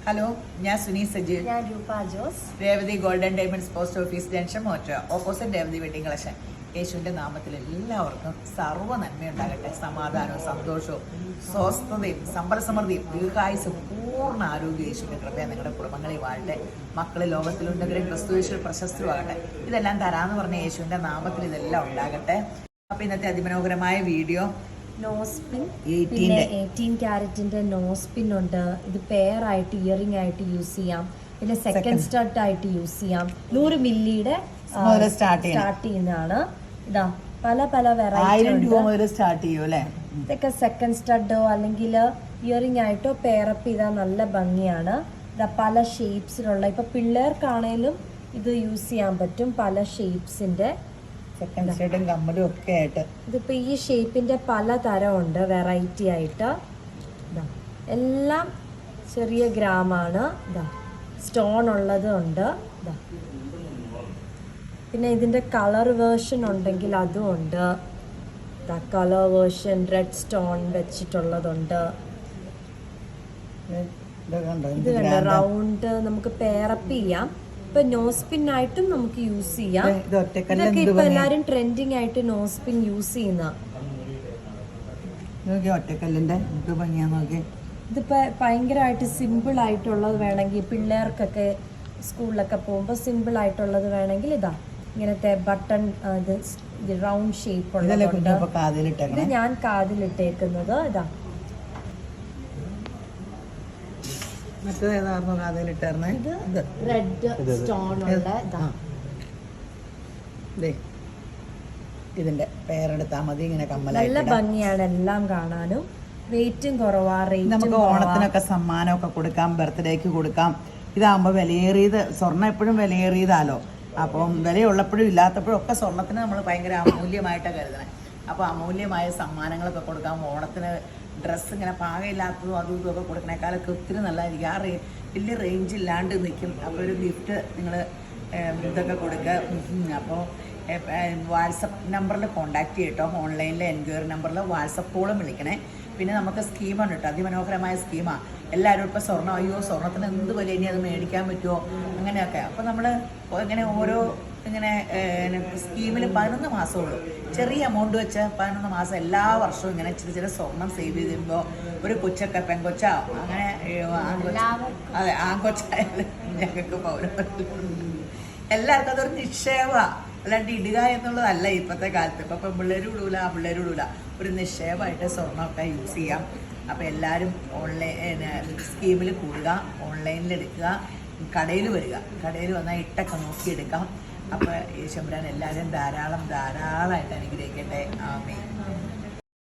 Hello, ഞാൻ സുനി സജീവ്. ഞാൻ Roopa Jose. Revathi golden diamonds post office junction മോറ്റ ഓപ്പോസിറ്റ് രേവതി വെഡിങ് കളക്ഷൻ. യേശുവിൻ്റെ നാമത്തിൽ എല്ലാവർക്കും സർവ്വ നന്മയുണ്ടാകട്ടെ. സമാധാനവും സന്തോഷവും സ്വസ്ഥതയും സമ്പൽ സമൃദ്ധിയും ദീർഘായുസും പൂർണ്ണ ആരോഗ്യ യേശുവിൻ്റെ കൃപയെ നിങ്ങളുടെ കുടുംബങ്ങളിൽ വാഴട്ടെ. മക്കൾ ലോകത്തിലുണ്ടെങ്കിലും ക്രിസ്തു യേശു പ്രശസ്തമാകട്ടെ. ഇതെല്ലാം തരാമെന്ന് പറഞ്ഞ യേശുവിൻ്റെ നാമത്തിൽ ഇതെല്ലാം ഉണ്ടാകട്ടെ. അപ്പോൾ ഇന്നത്തെ അതിമനോഹരമായ വീഡിയോ നോസ്പിൻ, പിന്നെ 18 ക്യാരറ്റിന്റെ നോസ്പിൻ ഉണ്ട്. ഇത് പെയർ ആയിട്ട് ഇയറിംഗ് ആയിട്ട് യൂസ് ചെയ്യാം. പിന്നെ സെക്കൻഡ് സ്റ്റഡ് ആയിട്ട് യൂസ് ചെയ്യാം. 100 മില്ലിയുടെ സ്റ്റാർട്ട് ചെയ്യുന്നതാണ്. ഇതാ പല പല വെറൈറ്റി സ്റ്റാർട്ട് ചെയ്യും അല്ലേ. ഇതൊക്കെ സെക്കൻഡ് സ്റ്റഡോ അല്ലെങ്കിൽ ഇയറിംഗ് ആയിട്ടോ പെയറപ്പ് ചെയ്താൽ നല്ല ഭംഗിയാണ്. ഇതാ പല ഷേപ്സിലുള്ള, ഇപ്പൊ പിള്ളേർക്കാണേലും ഇത് യൂസ് ചെയ്യാൻ പറ്റും. പല ഷേപ്സിന്റെ സെക്കൻഡ് സ്റ്റഡും കമ്മലും ഒക്കെ ആയിട്ട് ഇതിപ്പോ ഈ ഷേപ്പിന്റെ പല തരമുണ്ട് വെറൈറ്റി ആയിട്ട്. എല്ലാം ചെറിയ ഗ്രാമാണ്. സ്റ്റോൺ ഉള്ളത് ഉണ്ട്. പിന്നെ ഇതിന്റെ കളർ വേർഷൻ ഉണ്ടെങ്കിൽ അതും ഉണ്ട്. കളർ വേർഷൻ റെഡ് സ്റ്റോൺ വെച്ചിട്ടുള്ളതുണ്ട്. ഇത് കണ്ട റൗണ്ട് നമുക്ക് പേറപ്പ് ചെയ്യാം. ഇപ്പൊ നോസ്പിൻ ആയിട്ടും നമുക്ക് യൂസ് ചെയ്യാം. ഇതൊക്കെ ഇപ്പൊ എല്ലാരും ട്രെൻഡിങ് ആയിട്ട് നോസ്പിൻ യൂസ് ചെയ്യുന്ന. ഒറ്റക്കല്ലിന്റെ ഇതിപ്പോ ഭയങ്കരമായിട്ട് സിമ്പിൾ ആയിട്ടുള്ളത് വേണമെങ്കിൽ പിള്ളേർക്കൊക്കെ സ്കൂളിലൊക്കെ പോകുമ്പോൾ സിമ്പിൾ ആയിട്ടുള്ളത് വേണമെങ്കിൽ ഇതാ ഇങ്ങനത്തെ ബട്ടൺ റൗണ്ട് ഷേപ്പ് ഉള്ളത്. ഇത് ഞാൻ കാതിലിട്ടേക്കുന്നത് ഇതാ. ഇത് റെഡ് സ്റ്റോൺ ഉള്ള ഇതിന്റെ പേരെടുത്താൽ മതി. ഇങ്ങനെ കമ്മലായിട്ട് നല്ല ഭംഗിയാണ് എല്ലാം കാണാനും. വെയിറ്റും കുറവാ. നമുക്ക് ഓണത്തിനൊക്കെ സമ്മാനമൊക്കെ കൊടുക്കാം, ബർത്ത്ഡേക്ക് കൊടുക്കാം. ഇതാകുമ്പോൾ വിലയേറിയത്, സ്വർണ്ണം എപ്പോഴും വിലയേറിയതാലോ. അപ്പം വിലയുള്ളപ്പോഴും ഇല്ലാത്തപ്പോഴും ഒക്കെ സ്വർണ്ണത്തിന് നമ്മൾ ഭയങ്കര അമൂല്യമായിട്ടാണ് കരുതണേ. അപ്പോൾ അമൂല്യമായ സമ്മാനങ്ങളൊക്കെ കൊടുക്കാം. ഓണത്തിന് ഡ്രസ്സ് ഇങ്ങനെ പാകയില്ലാത്തതും അതും ഇതും ഒക്കെ കൊടുക്കണേക്കാളൊക്കെ ഒത്തിരി നല്ലതായിരിക്കും. ആ വലിയ റേഞ്ച് ഇല്ലാണ്ട് നിൽക്കും. അപ്പോൾ ഒരു ഗിഫ്റ്റ് നിങ്ങൾ ഇതൊക്കെ കൊടുക്കുക. അപ്പോൾ വാട്സപ്പ് നമ്പറിൽ കോൺടാക്ട് ചെയ്യട്ടോ. ഓൺലൈനിൽ എൻക്വയറി നമ്പറിൽ വാട്സപ്പ് കോളും വിളിക്കണേ. പിന്നെ നമുക്ക് സ്കീമാണ് കേട്ടോ, അതിമനോഹരമായ സ്കീമാണ്. എല്ലാവരും ഇപ്പോൾ സ്വർണ്ണം, അയ്യോ സ്വർണ്ണത്തിന് എന്ത് വില, ഇനി അത് മേടിക്കാൻ പറ്റുമോ, അങ്ങനെയൊക്കെ. അപ്പോൾ നമ്മൾ ഇങ്ങനെ ഓരോ ഇങ്ങനെ സ്കീമിൽ 11 മാസമുള്ളൂ. ചെറിയ എമൗണ്ട് വെച്ച് 11 മാസം എല്ലാ വർഷവും ഇങ്ങനെ ചില സ്വർണം സേവ് ചെയ്ത് കഴിയുമ്പോൾ ഒരു കൊച്ചൊക്കെ പെൺകൊച്ച അങ്ങനെ അതെ ആൺകൊച്ചായാലും ഞങ്ങൾക്ക് എല്ലാവർക്കും അതൊരു നിക്ഷേപമാണ്. അല്ലാണ്ട് ഇടുക എന്നുള്ളതല്ല ഇപ്പോഴത്തെ കാലത്ത്. ഇപ്പം പെൺപിള്ളേരും ഇടൂല, പിള്ളേരും ഇടൂല. ഒരു നിക്ഷേപമായിട്ട് സ്വർണ്ണമൊക്കെ യൂസ് ചെയ്യാം. അപ്പോൾ എല്ലാവരും ഓൺലൈൻ സ്കീമിൽ കൂടുക, ഓൺലൈനിൽ എടുക്കുക, കടയിൽ വരിക. കടയിൽ വന്നാൽ ഇട്ടൊക്കെ നോക്കിയെടുക്കാം. അപ്പോൾ യേശുമ്പുരാൻ എല്ലാവരും ധാരാളമായിട്ട് അനുഗ്രഹിക്കട്ടെ. ആമേൻ.